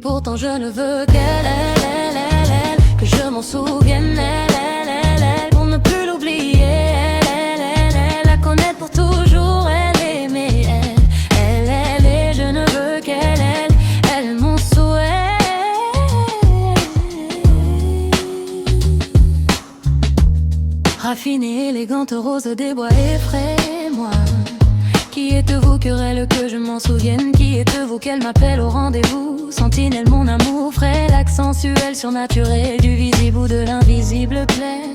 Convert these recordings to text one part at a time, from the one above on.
pourtant je ne veux qu'elle, que je m'en souvienne, elle, pour ne plus l'oublier, elle, la connaître pour toujours, elle, aimer, elle, et je ne veux qu'elle, elle, mon souhait. Raffinée, élégante, rose des bois effraie, moi. Qui êtes-vous, querelle, que je m'en souvienne? Qui êtes-vous, qu'elle m'appelle au rendez-vous? Sentinelle, mon amour frêle, accentuel, surnaturel, du visible ou de l'invisible plaît.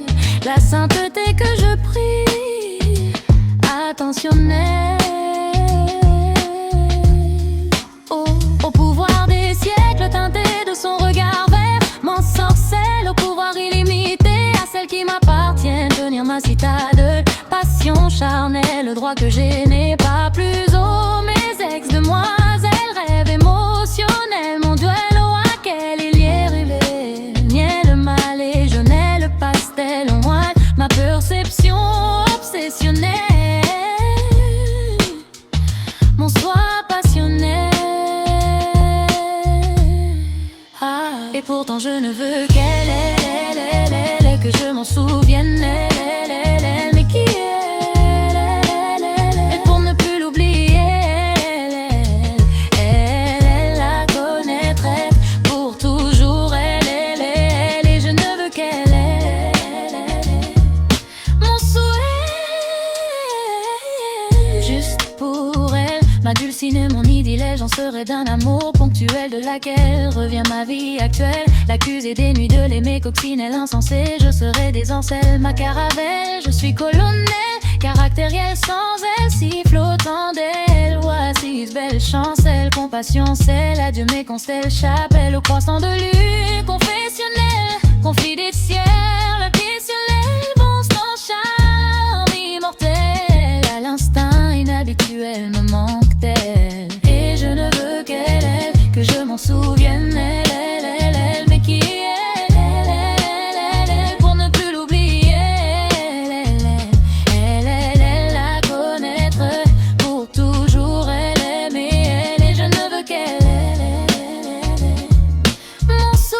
La sainteté que je prie, attentionnelle. Au pouvoir des siècles, teinté de son regard vert, m'ensorcelle, au pouvoir illimité, à celle qui m'appartient, tenir ma citadelle. Passion charnelle, le droit que j'ai n'est pas plus haut. Mes ex-demoiselles, rêve émotionnel, mon duel au haquel, il y est rêvé. Miel, mal et jaunel, le pastel en moelle, ma perception obsessionnelle, mon soi passionnel. Et pourtant je ne veux qu'elle, que je m'en souvienne, elle, mais qui elle, pour ne plus l'oublier, elle, la connaîtrait pour toujours, elle, et je ne veux qu'elle, mon souhait, juste pour elle, ma dulcinée, mon idylle, j'en serais d'un amour ponctuel, de laquelle revient ma vie actuelle. L'accusée des nuits de l'aimer, coccinelle insensée, je serai des ancelles, ma caravelle. Je suis colonel, caractériel sans elle, si flottant d'elle. Voici belle chancelle, compassion, celle, adieu mes constelles, chapelle au croissant de lune, confessionnel, confidentiel, la questionnelle, bon sans charme immortel, à l'instinct inhabituel me manque-t-elle. Et je ne veux qu'elle, que je m'en souvienne, elle, mais qui elle, pour ne plus l'oublier, elle, la connaître pour toujours, elle, aimer, elle, et je ne veux qu'elle, mon souhait.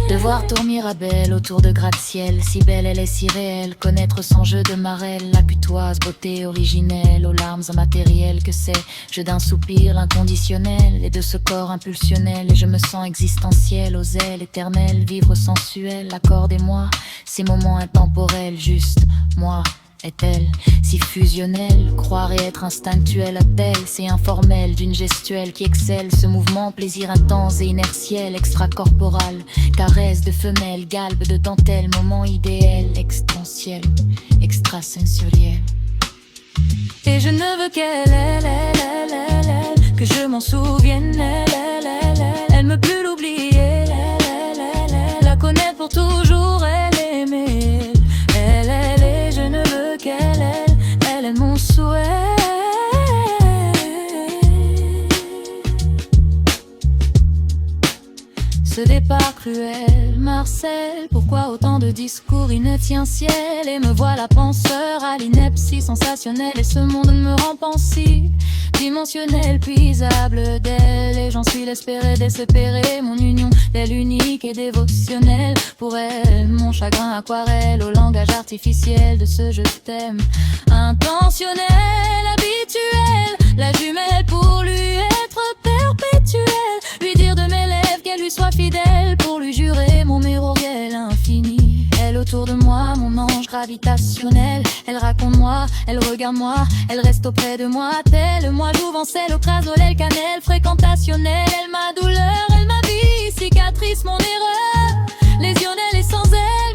De voir tour Mirabelle autour de gratte-ciel, si belle elle est si réelle, connaître son jeu de marelle, la putoise beauté originelle, aux larmes immatérielles que c'est, jeu d'un soupir inconditionnel, et de ce corps impulsionnel, et je me sens existentiel, aux ailes éternelles, vivre sensuel, accordez-moi ces moments intemporels, juste moi. Est-elle si fusionnelle, croire et être instinctuelle a-t-elle, c'est informel d'une gestuelle qui excelle, ce mouvement, plaisir intense et inertiel, extracorporal, caresse de femelle, galbe de dentelle, moment idéal, extensiel, extrasensoriel. Et je ne veux qu'elle, elle, que je m'en souvienne, elle me plus l'oublier, la connaître pour toujours, elle aimer, elle, et je ne veux qu'elle, elle est mon souhait. Ce départ cruel, Marcel, pourquoi autant de discours inutinciels? Et me voilà penseur à l'ineptie sensationnelle, et ce monde me rend pensif, dimensionnel, puisable d'elle, et j'en suis l'espéré, désespéré, mon union d'elle unique et dévotionnelle. Pour elle, mon chagrin aquarelle, au langage artificiel de ce je t'aime, intentionnel, habituel, la jumelle pour lui être perpétuelle, lui dire de mes lèvres qu'elle lui soit fidèle, pour lui jurer mon mémoriel infini. Elle autour de moi, mon ange gravitationnel, elle raconte-moi, elle regarde-moi, elle reste auprès de moi, tel moi jouvencelle au crasolel, cannelle fréquentationnelle, elle ma douleur, elle ma vie, cicatrice mon erreur, lésionnelle et sans elle.